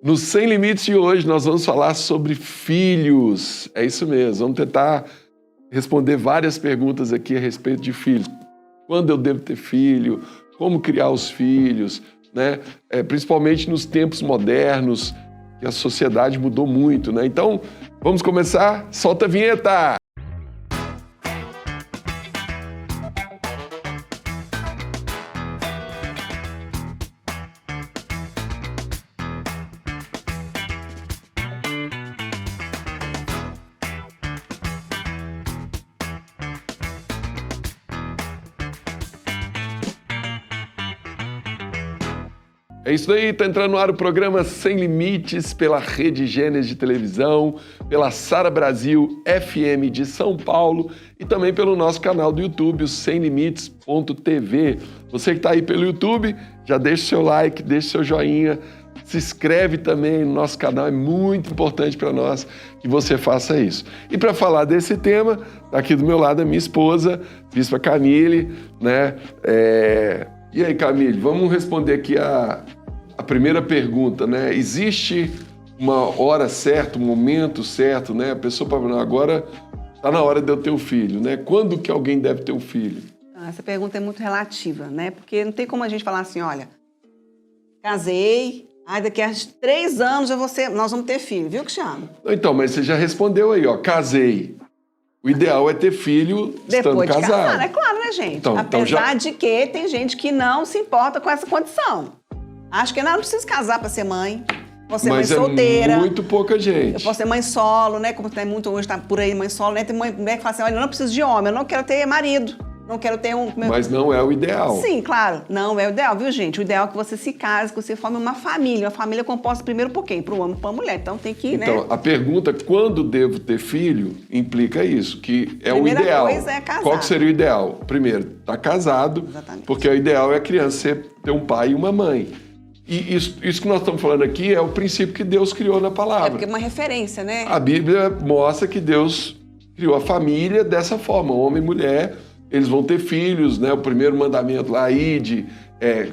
No Sem Limites de hoje, nós vamos falar sobre filhos. É isso mesmo, vamos tentar responder várias perguntas aqui a respeito de filhos. Quando eu devo ter filho? Como criar os filhos? Né? Principalmente nos tempos modernos, que a sociedade mudou muito, né? Então, vamos começar? Solta a vinheta! É isso aí, está entrando no ar o programa Sem Limites pela Rede Gênesis de televisão, pela Sara Brasil FM de São Paulo e também pelo nosso canal do YouTube, o semlimites.tv. Você que está aí pelo YouTube, já deixa o seu like, deixa o seu joinha, se inscreve também no nosso canal, é muito importante para nós que você faça isso. E para falar desse tema, está aqui do meu lado a minha esposa, Bispa Camille, né? E aí, Camille, vamos responder aqui a primeira pergunta, né? Existe uma hora certa, um momento certo, né? A pessoa fala, agora está na hora de eu ter um filho, né? Quando que alguém deve ter um filho? Essa pergunta é muito relativa, né? Porque não tem como a gente falar assim, olha, casei, daqui a 3 anos nós vamos ter filho, viu, Cristiano? Então, mas você já respondeu aí, ó, casei. O ideal é ter filho depois estando de casado. Casar, é claro, né, gente? Então Apesar de que tem gente que não se importa com essa condição. Acho que não precisa casar para ser mãe. Posso ser mãe solteira. É muito pouca gente. Eu posso ser mãe solo, né? Como tem muito hoje, tá por aí mãe solo, né? Tem mulher que fala assim, olha, eu não preciso de homem, eu não quero ter marido. Não quero ter um... Mas não é o ideal. Sim, claro. Não é o ideal, viu, gente? O ideal é que você se case, que você forme uma família. Uma família composta primeiro por quem? Para o homem e para a mulher. Então tem que, né? Então, a pergunta, quando devo ter filho, implica isso, que é o ideal. Primeira coisa é casar. Qual que seria o ideal? Primeiro, estar casado. Exatamente. Porque o ideal é a criança ter um pai e uma mãe. E isso que nós estamos falando aqui é o princípio que Deus criou na palavra. É porque é uma referência, né? A Bíblia mostra que Deus criou a família dessa forma, homem e mulher. Eles vão ter filhos, né? O primeiro mandamento lá, ide,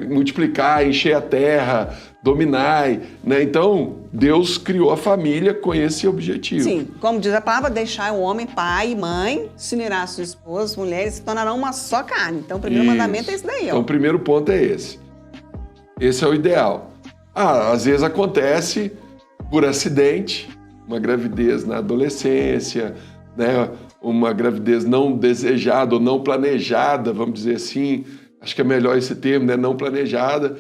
multiplicar, encher a terra, dominai, né? Então, Deus criou a família com esse objetivo. Sim, como diz a palavra, deixar o homem pai e mãe, se unirá a sua esposa, as mulheres se tornarão uma só carne. Então, o primeiro mandamento é esse daí, ó. Então, o primeiro ponto é esse. Esse é o ideal. Às vezes acontece por acidente, uma gravidez na adolescência, né? Uma gravidez não desejada ou não planejada, vamos dizer assim, acho que é melhor esse termo, né? Não planejada,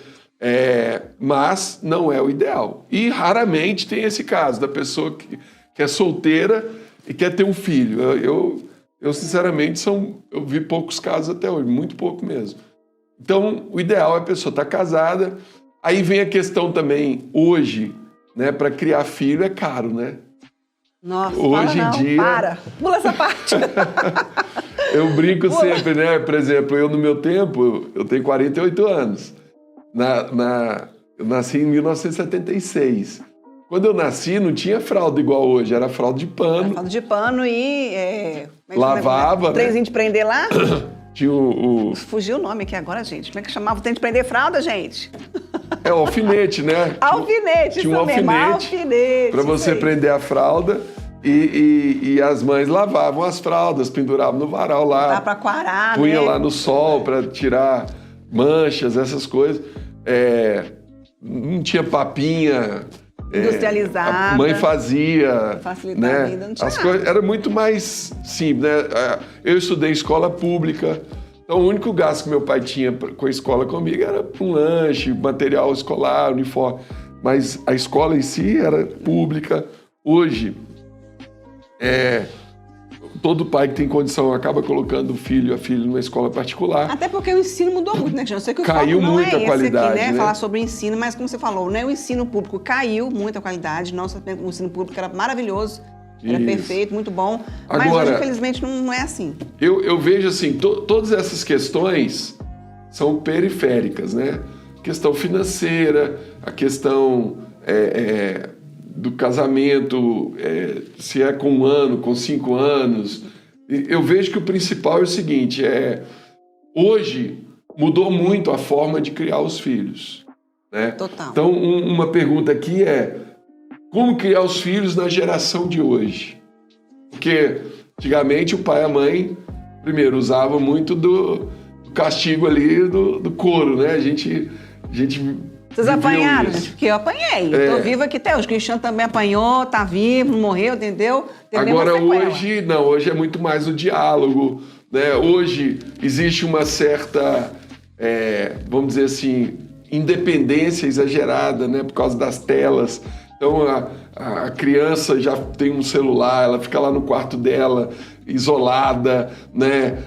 mas não é o ideal. E raramente tem esse caso da pessoa que é solteira e quer ter um filho. Eu sinceramente, eu vi poucos casos até hoje, muito pouco mesmo. Então, o ideal é a pessoa estar casada. Aí vem a questão também, hoje, né? Para criar filho é caro, né? Nossa, hoje em dia... Pula essa parte. Eu brinco sempre, né? Por exemplo, eu no meu tempo, eu tenho 48 anos. Eu nasci em 1976. Quando eu nasci, não tinha fralda igual hoje, era fralda de pano. Era fralda de pano e... lavava, né? Trenzinho de prender lá. Tinha Fugiu o nome aqui agora, gente. Como é que chamava o trem de prender fralda, gente? É o alfinete, né? Alfinete, tinha um alfinete para você prender a fralda e as mães lavavam as fraldas, penduravam no varal lá. Dá para quarar, punha lá no sol para tirar manchas, essas coisas. Não tinha papinha. Industrializada. A mãe fazia. Facilitar, né? a vida, não tinha as coisas era muito mais simples, né? Eu estudei em escola pública. Então, o único gasto que meu pai tinha com a escola comigo era um lanche, material escolar, uniforme. Mas a escola em si era pública. Hoje, todo pai que tem condição acaba colocando a filha numa escola particular. Até porque o ensino mudou muito, né? Eu sei que o caiu foco muito não é a qualidade, esse aqui, né? né? Falar sobre o ensino, mas como você falou, né? O ensino público caiu muito a qualidade. Nosso ensino público era maravilhoso. Era perfeito, muito bom. Mas agora, hoje, infelizmente, não é assim. Eu vejo assim, todas essas questões são periféricas, né? A questão financeira, a questão do casamento, se é com 1 ano, com 5 anos. Eu vejo que o principal é o seguinte, hoje mudou muito a forma de criar os filhos. né? Total. Então, uma pergunta aqui é: como criar os filhos na geração de hoje? Porque antigamente o pai e a mãe, primeiro, usavam muito do castigo ali do couro, né? A gente Vocês apanharam, gente? Porque eu apanhei. É. Tô viva aqui até hoje. O Cristiano também apanhou, tá vivo, não morreu, entendeu? Teve Agora nenhuma sequela. hoje, não, hoje é muito mais o diálogo, né? Hoje existe uma certa, vamos dizer assim, independência exagerada, né? Por causa das telas. Então a criança já tem um celular, ela fica lá no quarto dela, isolada, né?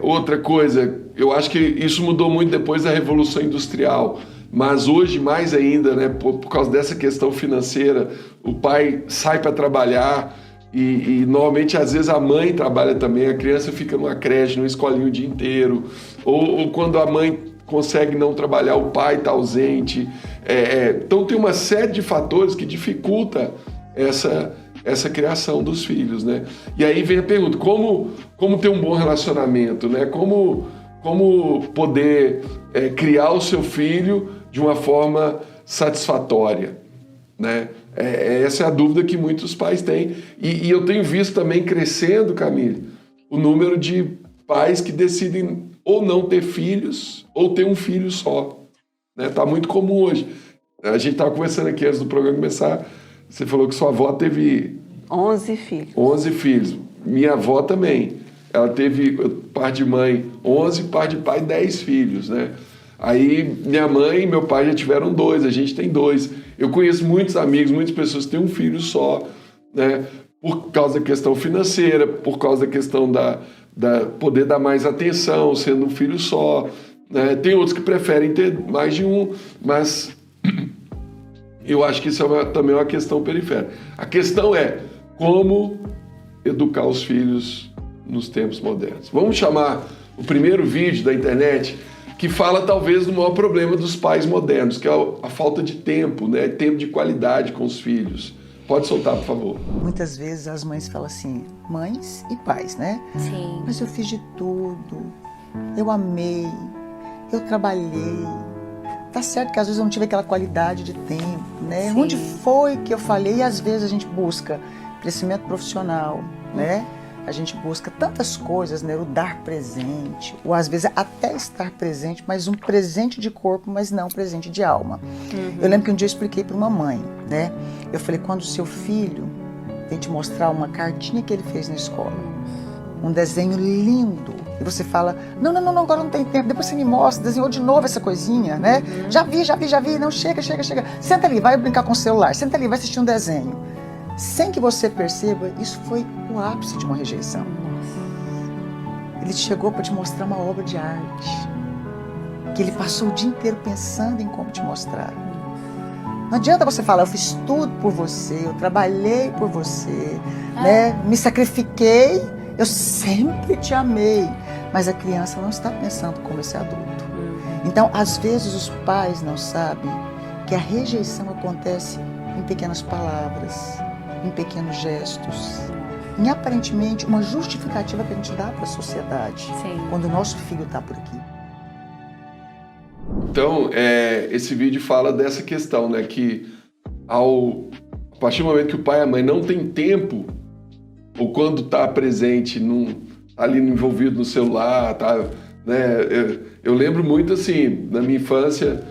Outra coisa, eu acho que isso mudou muito depois da Revolução Industrial. Mas hoje, mais ainda, né, por causa dessa questão financeira, o pai sai para trabalhar e normalmente, às vezes, a mãe trabalha também, a criança fica numa creche, numa escolinha o dia inteiro. Ou quando a mãe consegue não trabalhar, o pai está ausente. Então, tem uma série de fatores que dificulta essa criação dos filhos, né? E aí vem a pergunta, como ter um bom relacionamento, né? Como poder criar o seu filho de uma forma satisfatória, né? Essa é a dúvida que muitos pais têm. E eu tenho visto também crescendo, Camille, o número de pais que decidem ou não ter filhos ou ter um filho só. Né? Tá muito comum hoje. A gente estava conversando aqui antes do programa começar, você falou que sua avó teve 11 filhos. 11 filhos. Minha avó também. Ela teve, par de mãe, 11, par de pai, 10 filhos, né? Aí minha mãe e meu pai já tiveram 2, a gente tem 2. Eu conheço muitos amigos, muitas pessoas que têm um filho só, né? Por causa da questão financeira, por causa da questão da poder dar mais atenção, sendo um filho só, né? Tem outros que preferem ter mais de um, mas eu acho que isso também é uma questão periférica. A questão é como educar os filhos nos tempos modernos. Vamos chamar o primeiro vídeo da internet que fala talvez do maior problema dos pais modernos, que é a falta de tempo, né? Tempo de qualidade com os filhos. Pode soltar, por favor. Muitas vezes as mães falam assim, mães e pais, né? Sim. Mas eu fiz de tudo, eu amei, eu trabalhei. Tá certo que às vezes eu não tive aquela qualidade de tempo, né? Sim. Onde foi que eu falei? E às vezes a gente busca crescimento profissional, né? A gente busca tantas coisas, né? O dar presente, ou às vezes até estar presente, mas um presente de corpo, mas não um presente de alma. Eu lembro que um dia eu expliquei para uma mãe, né? Eu falei, quando o seu filho vem te mostrar uma cartinha que ele fez na escola, um desenho lindo, e você fala, não, agora não tem tempo, depois você me mostra, desenhou de novo essa coisinha, né? Já vi, não, chega. Senta ali, vai brincar com o celular, senta ali, vai assistir um desenho. Sem que você perceba, isso foi o ápice de uma rejeição. Ele chegou para te mostrar uma obra de arte, que ele passou o dia inteiro pensando em como te mostrar. Não adianta você falar, eu fiz tudo por você, eu trabalhei por você, né? Me sacrifiquei, eu sempre te amei. Mas a criança não está pensando como esse adulto. Então, às vezes, os pais não sabem que a rejeição acontece em pequenas palavras, em pequenos gestos, em aparentemente uma justificativa que a gente dá para a sociedade, Sim. quando o nosso filho está por aqui. Então, esse vídeo fala dessa questão, né? Que a partir do momento que o pai e a mãe não têm tempo, ou quando está presente, ali envolvido no celular, tá, né? Eu lembro muito, assim, na minha infância,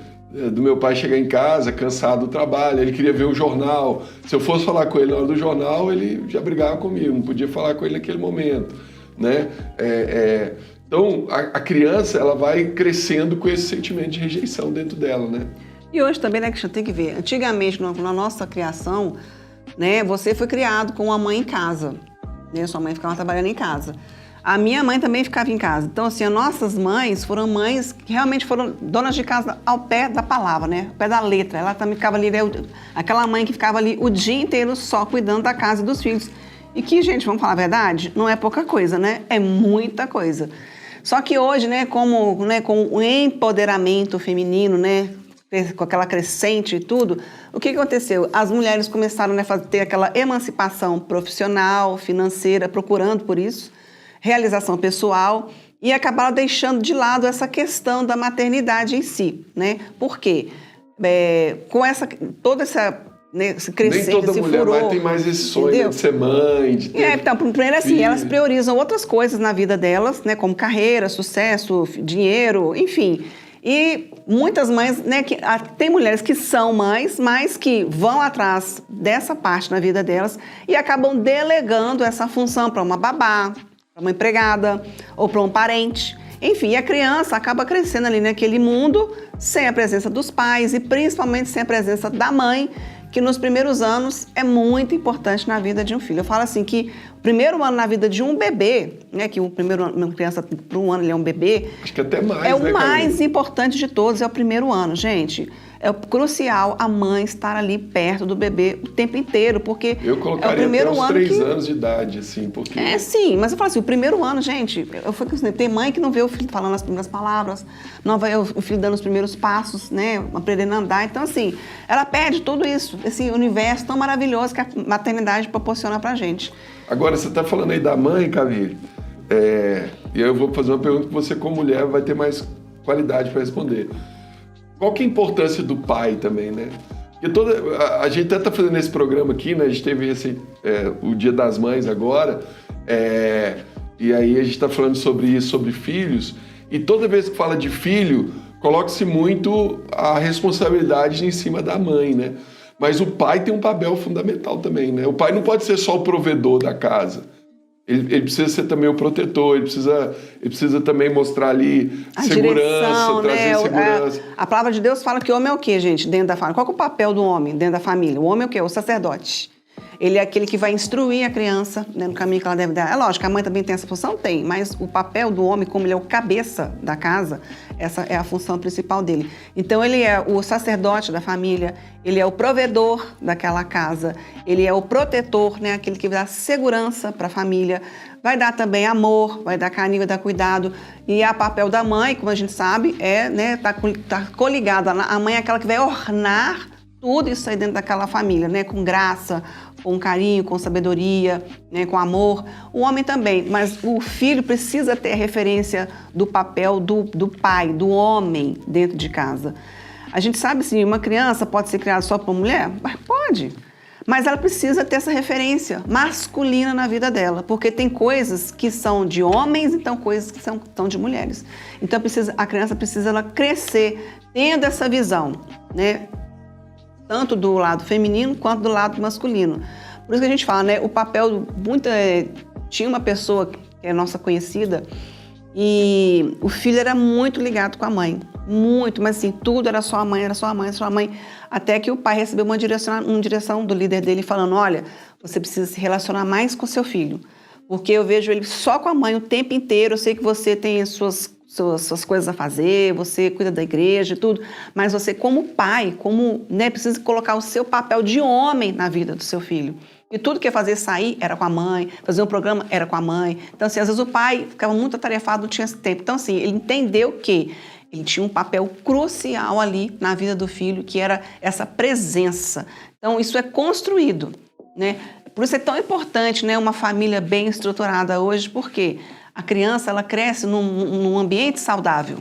do meu pai chegar em casa, cansado do trabalho, ele queria ver o jornal. Se eu fosse falar com ele na hora do jornal, ele já brigava comigo, não podia falar com ele naquele momento, né? Então, a criança, ela vai crescendo com esse sentimento de rejeição dentro dela, né? E hoje também, né, Cristiano, tem que ver. Antigamente, na nossa criação, né, você foi criado com uma mãe em casa, né? Sua mãe ficava trabalhando em casa. A minha mãe também ficava em casa. Então, assim, as nossas mães foram mães que realmente foram donas de casa ao pé da palavra, né? Ao pé da letra. Ela também ficava ali, aquela mãe que ficava ali o dia inteiro só cuidando da casa e dos filhos. E que, gente, vamos falar a verdade, não é pouca coisa, né? É muita coisa. Só que hoje, né, com o empoderamento feminino, né, com aquela crescente e tudo, o que aconteceu? As mulheres começaram, né, a ter aquela emancipação profissional, financeira, procurando por isso, realização pessoal, e acabaram deixando de lado essa questão da maternidade em si, né? Por quê? com toda essa... Né, se crescer, nem toda se mulher furou, tem mais esse sonho, né, de ser mãe, de ter então, primeiro assim, filho. elas priorizam outras coisas na vida delas, né, como carreira, sucesso, dinheiro, enfim. E muitas mães, né, tem mulheres que são mães, mas que vão atrás dessa parte na vida delas e acabam delegando essa função para uma babá, para uma empregada ou para um parente. Enfim, a criança acaba crescendo ali naquele mundo sem a presença dos pais e principalmente sem a presença da mãe, que nos primeiros anos é muito importante na vida de um filho. Eu falo assim que o primeiro ano na vida de um bebê, né, que o primeiro ano, uma criança por um ano ele é um bebê, acho que até mais, é o mais Camila? importante de todos, é o primeiro ano, gente. É crucial a mãe estar ali perto do bebê o tempo inteiro, porque Eu é o colocaria primeiro até uns ano 3 que... anos de idade, assim, porque... sim, mas eu falo assim, o primeiro ano, gente, tem mãe que não vê o filho falando as primeiras palavras, não vê o filho dando os primeiros passos, né, aprendendo a andar. Então, assim, ela perde tudo isso, esse universo tão maravilhoso que a maternidade proporciona pra gente. Agora, você está falando aí da mãe, Camille, e aí eu vou fazer uma pergunta que você, como mulher, vai ter mais qualidade para responder. Qual que é a importância do pai também, né? Porque a gente até está fazendo esse programa aqui, né? A gente teve o Dia das Mães agora, e aí a gente está falando sobre isso, sobre filhos, e toda vez que fala de filho, coloca-se muito a responsabilidade em cima da mãe, né? Mas o pai tem um papel fundamental também, né? O pai não pode ser só o provedor da casa. Ele precisa ser também o protetor, ele precisa também mostrar ali a segurança, direção, trazer né? segurança. A palavra de Deus fala que o homem é o quê, gente, dentro da família? Qual que é o papel do homem dentro da família? O homem é o quê? O sacerdote. Ele é aquele que vai instruir a criança, né, no caminho que ela deve dar. É lógico, a mãe também tem essa função? Tem, mas o papel do homem, como ele é o cabeça da casa, essa é a função principal dele. Então, ele é o sacerdote da família, ele é o provedor daquela casa, ele é o protetor, né, aquele que vai dar segurança para a família, vai dar também amor, vai dar carinho, vai dar cuidado. E o papel da mãe, como a gente sabe, tá coligado. A mãe é aquela que vai ornar tudo isso aí dentro daquela família, né? Com graça, com carinho, com sabedoria, né? Com amor. O homem também, mas o filho precisa ter a referência do papel do pai, do homem dentro de casa. A gente sabe, assim, uma criança pode ser criada só por mulher? Pode. Mas ela precisa ter essa referência masculina na vida dela, porque tem coisas que são de homens e então coisas que são de mulheres. Então a criança precisa ela crescer tendo essa visão, né? Tanto do lado feminino quanto do lado masculino. Por isso que a gente fala, né? O papel tinha uma pessoa que é nossa conhecida e o filho era muito ligado com a mãe. Muito, mas assim, tudo era só a mãe, era só a mãe, era só a mãe. Até que o pai recebeu uma direção do líder dele falando, olha, você precisa se relacionar mais com seu filho. Porque eu vejo ele só com a mãe o tempo inteiro, eu sei que você tem suas coisas a fazer, você cuida da igreja e tudo, mas você como pai, né, precisa colocar o seu papel de homem na vida do seu filho. E tudo que ia fazer sair era com a mãe, fazer um programa era com a mãe. Então, assim, às vezes o pai ficava muito atarefado, não tinha esse tempo. Então, assim, ele entendeu que ele tinha um papel crucial ali na vida do filho, que era essa presença. Então, isso é construído, né? Por isso é tão importante, né, uma família bem estruturada hoje, porque a criança, ela cresce num ambiente saudável,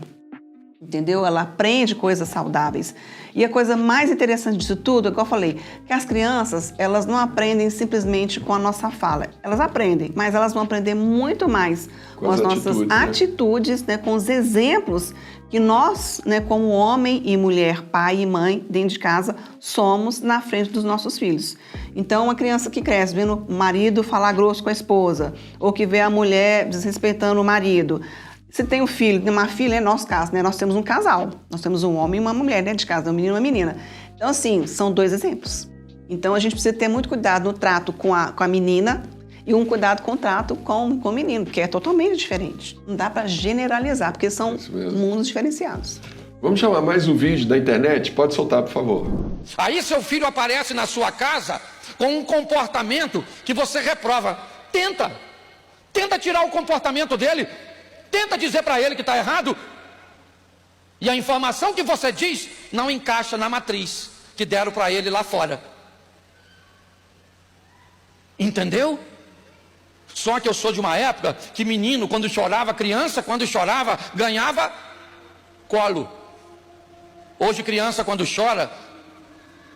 entendeu? Ela aprende coisas saudáveis. E a coisa mais interessante disso tudo, igual eu falei, que as crianças, elas não aprendem simplesmente com a nossa fala. Elas aprendem, mas elas vão aprender muito mais com as nossas atitudes, né, com os exemplos que nós, né, como homem e mulher, pai e mãe, dentro de casa, somos na frente dos nossos filhos. Então, uma criança que cresce vendo o marido falar grosso com a esposa, ou que vê a mulher desrespeitando o marido. Se tem um filho, tem uma filha, é nosso caso, né? Nós temos um casal, nós temos um homem e uma mulher dentro de casa, um menino e uma menina. Então, assim, são 2 exemplos. Então, a gente precisa ter muito cuidado no trato com a menina e um cuidado com o trato com o menino, porque é totalmente diferente. Não dá para generalizar, porque são mundos diferenciados. Vamos chamar mais um vídeo da internet? Pode soltar, por favor. Aí seu filho aparece na sua casa com um comportamento que você reprova. Tenta tirar o comportamento dele. Tenta dizer para ele que está errado. E a informação que você diz não encaixa na matriz que deram para ele lá fora. Entendeu? Só que eu sou de uma época que menino, quando chorava, criança, quando chorava, ganhava colo. Hoje, criança, quando chora,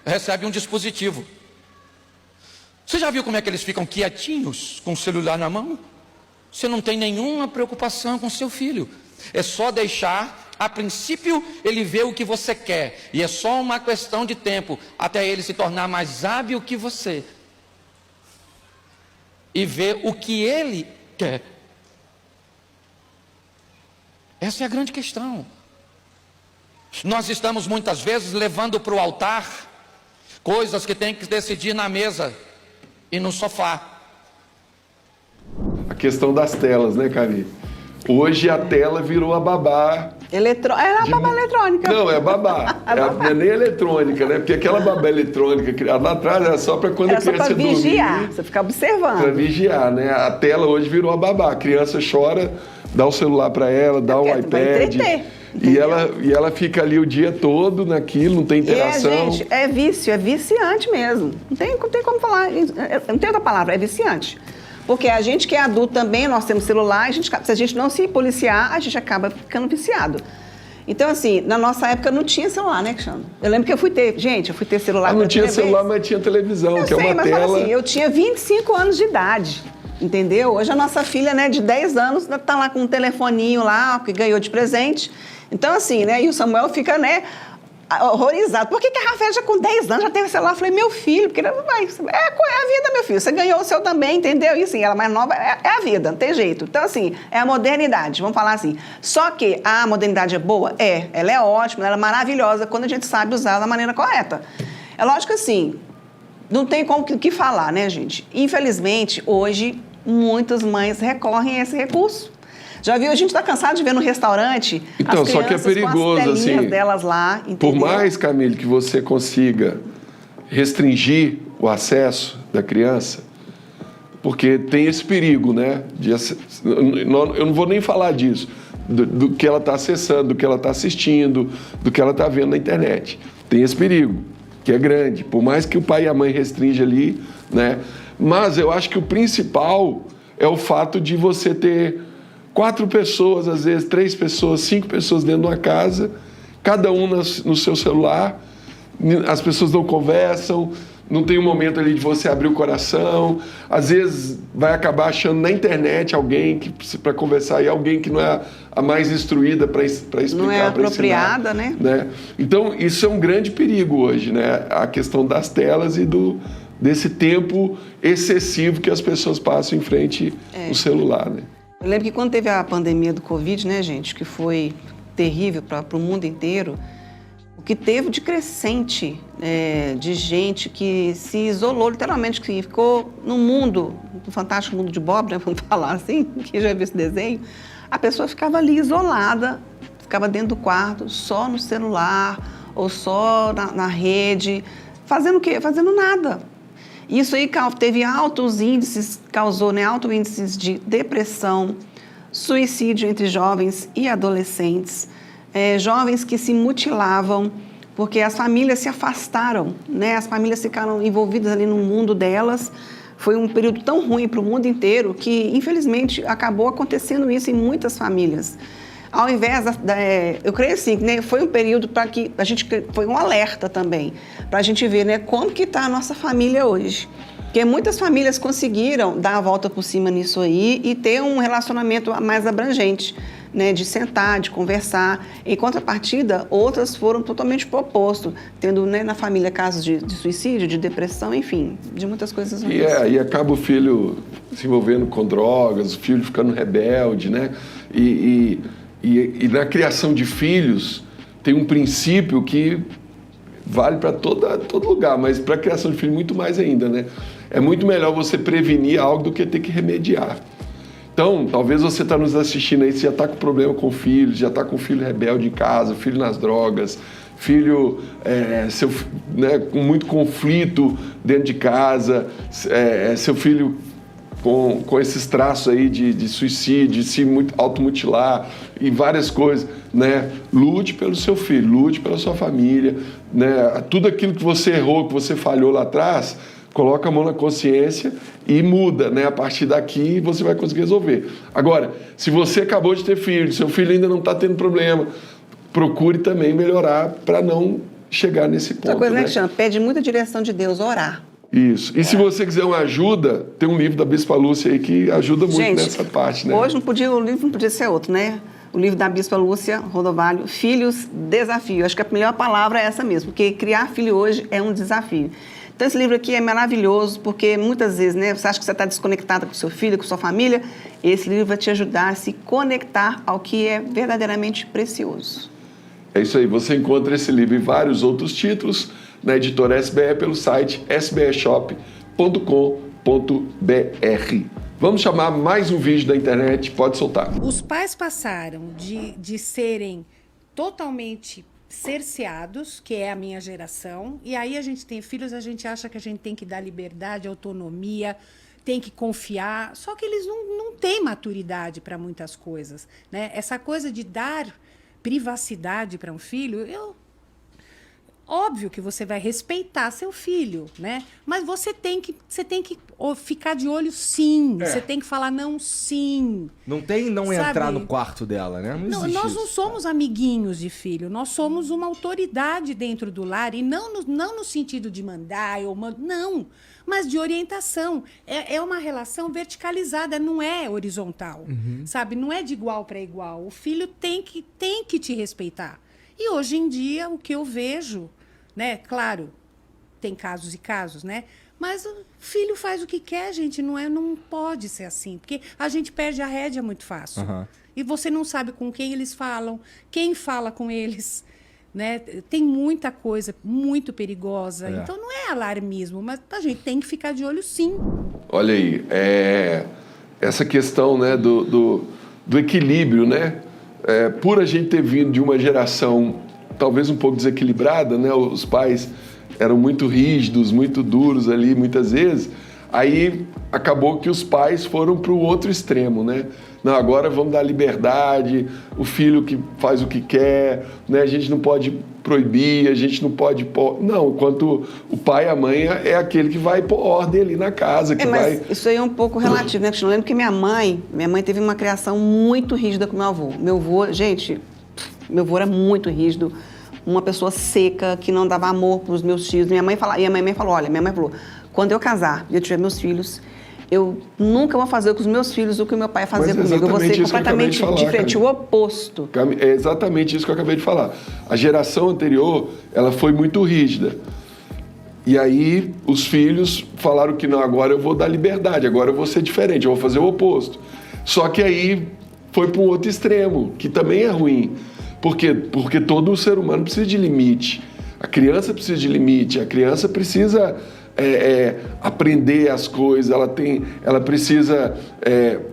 recebe um dispositivo. Você já viu como é que eles ficam quietinhos com o celular na mão? Você não tem nenhuma preocupação com seu filho. É só deixar, a princípio, ele vê o que você quer. E é só uma questão de tempo até ele se tornar mais hábil que você. E ver o que ele quer. Essa é a grande questão. Nós estamos muitas vezes levando para o altar coisas que tem que decidir na mesa e no sofá. A questão das telas, né, Cari? Hoje a tela virou a babá. Era a babá eletrônica. Não, é babá. Não é nem eletrônica, né? Porque aquela babá eletrônica criada lá atrás era só para quando a criança dormir. Era só para vigiar, você ficar observando. Para vigiar, né? A tela hoje virou a babá. A criança chora, dá o celular para ela, dá o iPad. E ela fica ali o dia todo naquilo, não tem interação. Gente, é vício, é viciante mesmo. Não tem como falar, não tem outra palavra, é viciante. Porque a gente que é adulto também, nós temos celular, se a gente não se policiar, a gente acaba ficando viciado. Então, assim, na nossa época não tinha celular, né, Cristiano? Eu lembro que eu fui ter celular. Não tinha celular, mas tinha televisão, que é uma tela. Assim, eu tinha 25 anos de idade, entendeu? Hoje a nossa filha, né, de 10 anos, tá lá com um telefoninho lá, que ganhou de presente. Então, assim, né, e o Samuel fica, né, horrorizado. Por que a Rafaela já com 10 anos já teve celular? Eu falei, meu filho, porque não vai. É a vida, meu filho. Você ganhou o seu também, entendeu? E assim, ela mais nova é a vida, não tem jeito. Então, assim, é a modernidade, vamos falar assim. Só que a modernidade é boa? Ela é ótima, ela é maravilhosa quando a gente sabe usar da maneira correta. É lógico que assim, não tem como que falar, né, gente? Infelizmente, hoje, muitas mães recorrem a esse recurso. Já viu? A gente está cansado de ver no restaurante então, as só que é perigoso, com as telinhas assim, delas lá, entendeu? Por mais, Camille, que você consiga restringir o acesso da criança, porque tem esse perigo, né? Eu não vou nem falar disso, do que ela está acessando, do que ela está assistindo, do que ela está vendo na internet. Tem esse perigo, que é grande, por mais que o pai e a mãe restringam ali, né? Mas eu acho que o principal é o fato de você ter 4 pessoas, às vezes 3 pessoas, 5 pessoas dentro de uma casa, cada um no seu celular, as pessoas não conversam, não tem um momento ali de você abrir o coração, às vezes vai acabar achando na internet alguém para conversar e alguém que não é a mais instruída para explicar, não é apropriada, ensinar, né? Então, isso é um grande perigo hoje, né? A questão das telas e desse tempo excessivo que as pessoas passam em frente ao celular, né? Eu lembro que quando teve a pandemia do Covid, né, gente, que foi terrível para o mundo inteiro, o que teve de crescente de gente que se isolou, literalmente, que ficou no mundo, no fantástico mundo de Bob, né, vamos falar assim, que já viu esse desenho, a pessoa ficava ali isolada, ficava dentro do quarto, só no celular, ou só na rede, fazendo o quê? Fazendo nada. Isso aí teve altos índices, causou, né, altos índices de depressão, suicídio entre jovens e adolescentes, jovens que se mutilavam porque as famílias se afastaram, né, as famílias ficaram envolvidas ali no mundo delas. Foi um período tão ruim para o mundo inteiro que, infelizmente, acabou acontecendo isso em muitas famílias. Ao invés eu creio assim, né, foi um período para que a gente, foi um alerta também, para a gente ver, né, como que está a nossa família hoje. Porque muitas famílias conseguiram dar a volta por cima nisso aí e ter um relacionamento mais abrangente, né, de sentar, de conversar. Em contrapartida, outras foram totalmente pro oposto, tendo, né, na família casos de suicídio, de depressão, enfim, de muitas coisas ruins. E acaba o filho se envolvendo com drogas, o filho ficando rebelde, né? E na criação de filhos tem um princípio que vale para todo lugar, mas para a criação de filhos muito mais ainda, né? É muito melhor você prevenir algo do que ter que remediar. Então, talvez você está nos assistindo aí, você já está com problema com o filho, já está com o filho rebelde em casa, filho nas drogas, filho né, com muito conflito dentro de casa, seu filho com esses traços aí de suicídio, de se automutilar e várias coisas, né? Lute pelo seu filho, lute pela sua família, né? Tudo aquilo que você errou, que você falhou lá atrás, coloca a mão na consciência e muda, né? A partir daqui você vai conseguir resolver. Agora, se você acabou de ter filho, seu filho ainda não está tendo problema, procure também melhorar para não chegar nesse ponto. Outra coisa, né, né? que chama? Pede muita direção de Deus, orar. Isso. E se você quiser uma ajuda, tem um livro da Bispa Lúcia aí que ajuda muito Gente, nessa parte, né? Hoje o livro não podia ser outro, né? O livro da Bispa Lúcia Rodovalho, Filhos, Desafio. Acho que a melhor palavra é essa mesmo, porque criar filho hoje é um desafio. Então, esse livro aqui é maravilhoso, porque muitas vezes, né, você acha que você está desconectada com seu filho, com sua família, esse livro vai te ajudar a se conectar ao que é verdadeiramente precioso. É isso aí, você encontra esse livro e vários outros títulos na editora SBE pelo site sbeshop.com.br. Vamos chamar mais um vídeo da internet, pode soltar. Os pais passaram de serem totalmente cerceados, que é a minha geração, e aí a gente tem filhos, a gente acha que a gente tem que dar liberdade, autonomia, tem que confiar, só que eles não têm maturidade para muitas coisas, né? Essa coisa de dar privacidade para um filho, óbvio que você vai respeitar seu filho, né? Mas você tem que ficar de olho, sim. Você tem que falar não, sim. Não tem não Sabe? Entrar no quarto dela, né? Não existe Nós isso. não somos amiguinhos de filho. Nós somos uma autoridade dentro do lar. E não no sentido de mandar, não. Mas de orientação. É uma relação verticalizada, não é horizontal. Sabe? Não é de igual para igual. O filho tem que te respeitar. E hoje em dia, o que eu vejo, né? Claro, tem casos e casos, né? Mas o filho faz o que quer, gente. Não pode ser assim. Porque a gente perde a rédea muito fácil. E você não sabe com quem eles falam, quem fala com eles, né? Tem muita coisa muito perigosa. Então não é alarmismo, mas a gente tem que ficar de olho, sim. Olha aí, essa questão, né, do equilíbrio, né? Por a gente ter vindo de uma geração talvez um pouco desequilibrada, né? Os pais eram muito rígidos, muito duros ali, muitas vezes. Aí acabou que os pais foram para o outro extremo, né? Não, agora vamos dar liberdade, o filho que faz o que quer, né? A gente não pode proibir, a gente não pode pôr... Não, enquanto o pai e a mãe é aquele que vai pôr ordem ali na casa, que mas vai... isso aí é um pouco relativo, né? Eu lembro que minha mãe teve uma criação muito rígida com meu avô. Meu avô, gente, meu avô era muito rígido, uma pessoa seca, que não dava amor para os meus filhos. E a mãe falou, quando eu casar e eu tiver meus filhos, eu nunca vou fazer com os meus filhos o que o meu pai fazia comigo. Eu vou ser completamente diferente, o oposto. É exatamente isso que eu acabei de falar. A geração anterior, ela foi muito rígida. E aí os filhos falaram que não, agora eu vou dar liberdade, agora eu vou ser diferente, eu vou fazer o oposto. Só que aí foi para um outro extremo, que também é ruim. Por quê? Porque todo ser humano precisa de limite. A criança precisa de limite, a criança precisa aprender as coisas, ela precisa...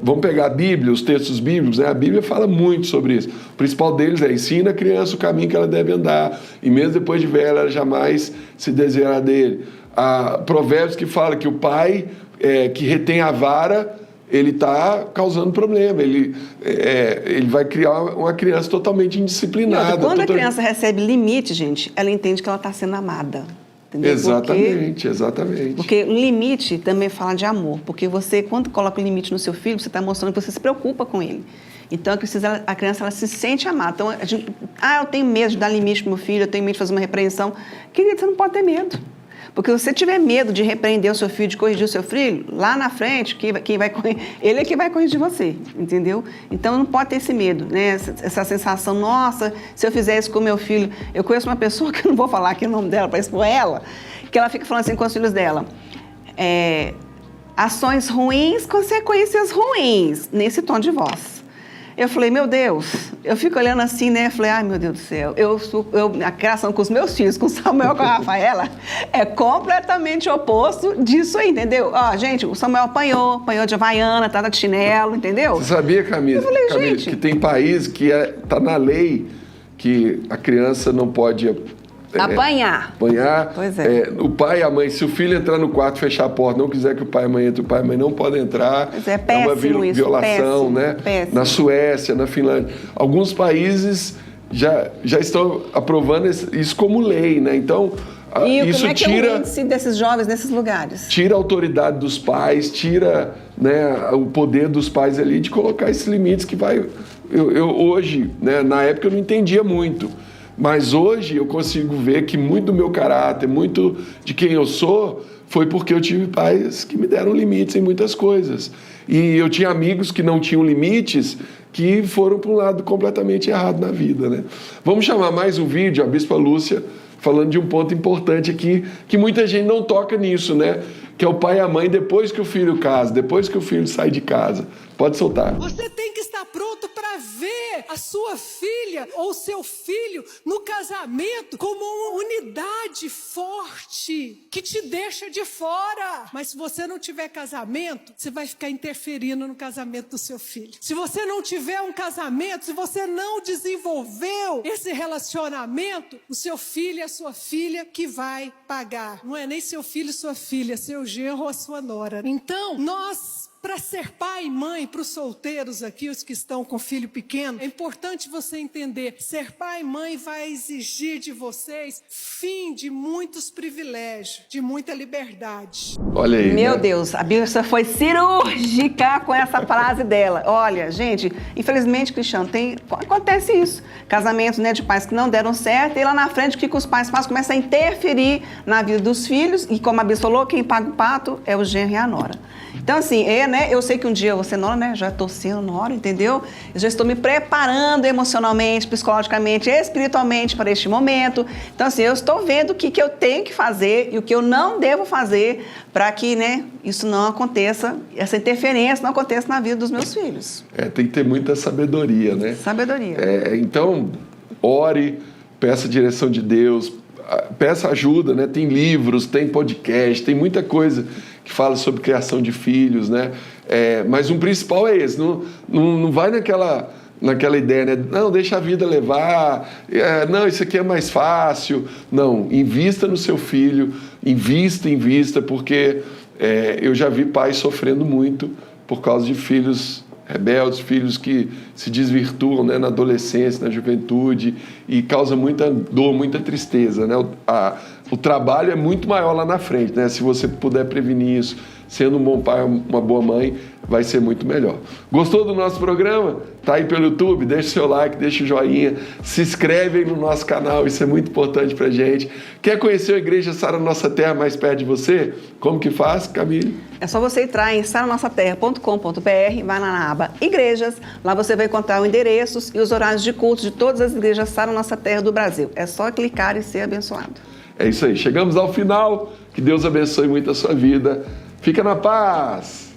vamos pegar a Bíblia, os textos bíblicos, né? A Bíblia fala muito sobre isso. O principal deles é: ensina a criança o caminho que ela deve andar, e mesmo depois de velha, ela jamais se desviará dele. Há Provérbios que fala que o pai que retém a vara, ele está causando problema, ele vai criar uma criança totalmente indisciplinada. Quando a criança recebe limite, gente, ela entende que ela está sendo amada. Entendeu? Exatamente. Porque limite também fala de amor. Porque você, quando coloca o limite no seu filho, você está mostrando que você se preocupa com ele. Então, a criança ela se sente amada. Então, eu tenho medo de dar limite para o meu filho, eu tenho medo de fazer uma repreensão. Querido, você não pode ter medo. Porque se você tiver medo de repreender o seu filho, de corrigir o seu filho, lá na frente, ele é que vai corrigir você, entendeu? Então, não pode ter esse medo, né? Essa sensação, nossa, se eu fizer isso com o meu filho... Eu conheço uma pessoa, que eu não vou falar aqui o nome dela para expor ela, que ela fica falando assim com os filhos dela. Ações ruins, consequências ruins, nesse tom de voz. Eu falei, meu Deus, eu fico olhando assim, né? Falei, ai, meu Deus do céu, a criação com os meus filhos, com o Samuel e com a Rafaela, é completamente oposto disso aí, entendeu? Ó, gente, o Samuel apanhou de havaiana, tá de chinelo, entendeu? Você sabia, Camila, gente, que tem país que tá na lei que a criança não pode... Apanhar. Pois é. O pai e a mãe, se o filho entrar no quarto, fechar a porta, não quiser que o pai e a mãe entre, o pai e a mãe não podem entrar. Pois é péssimo uma isso, violação, péssimo, né? péssimo. Na Suécia, na Finlândia. Alguns países já estão aprovando isso como lei, né? Então, isso como é que tira... é o índice desses jovens nesses lugares? Tira a autoridade dos pais, tira, né, o poder dos pais ali de colocar esses limites que vai hoje, né, na época eu não entendia muito, mas hoje eu consigo ver que muito do meu caráter, muito de quem eu sou, foi porque eu tive pais que me deram limites em muitas coisas. E eu tinha amigos que não tinham limites, que foram para um lado completamente errado na vida, né? Vamos chamar mais um vídeo, a Bispa Lúcia, falando de um ponto importante aqui, que muita gente não toca nisso, né? Que é o pai e a mãe depois que o filho casa, depois que o filho sai de casa. Pode soltar. Você tem que estar pronto para ver a sua filha ou seu filho no casamento como uma unidade forte que te deixa de fora. Mas se você não tiver casamento, você vai ficar interferindo no casamento do seu filho. Se você não tiver um casamento, se você não desenvolveu esse relacionamento, o seu filho e a sua filha que vai pagar. Não é nem seu filho e sua filha, seu genro ou a sua nora. Então, para ser pai e mãe, para os solteiros aqui, os que estão com filho pequeno, é importante você entender, ser pai e mãe vai exigir de vocês fim de muitos privilégios, de muita liberdade. Olha aí, Meu né? Deus, a Bíblia foi cirúrgica com essa frase dela. Olha, gente, infelizmente, Cristiano, acontece isso. Casamentos, né, de pais que não deram certo, e lá na frente o que os pais fazem? Começam a interferir na vida dos filhos, e como a Bíblia falou, quem paga o pato é o genro e a nora. Então, assim, né, eu sei que um dia eu vou ser nora, né? Já estou sendo nora, entendeu? Eu já estou me preparando emocionalmente, psicologicamente, espiritualmente para este momento. Então, assim, eu estou vendo o que eu tenho que fazer e o que eu não devo fazer para que, né, isso não aconteça, essa interferência não aconteça na vida dos meus filhos. Tem que ter muita sabedoria, né? Sabedoria. Então, ore, peça a direção de Deus, peça ajuda, né? Tem livros, tem podcast, tem muita coisa que fala sobre criação de filhos, né? Mas um principal é esse, não vai naquela ideia, né? Não, deixa a vida levar, não, isso aqui é mais fácil. Não, invista no seu filho, invista, porque eu já vi pais sofrendo muito por causa de filhos rebeldes, filhos que se desvirtuam, né, na adolescência, na juventude, e causa muita dor, muita tristeza, né? O trabalho é muito maior lá na frente, né? Se você puder prevenir isso, sendo um bom pai, uma boa mãe, vai ser muito melhor. Gostou do nosso programa? Tá aí pelo YouTube? Deixa o seu like, deixa o joinha, se inscreve aí no nosso canal, isso é muito importante pra gente. Quer conhecer a Igreja Sara Nossa Terra mais perto de você? Como que faz, Camille? É só você entrar em saranossaterra.com.br, vai lá na aba Igrejas, lá você vai encontrar os endereços e os horários de culto de todas as igrejas Sara Nossa Terra do Brasil. É só clicar e ser abençoado. É isso aí, chegamos ao final, que Deus abençoe muito a sua vida. Fica na paz!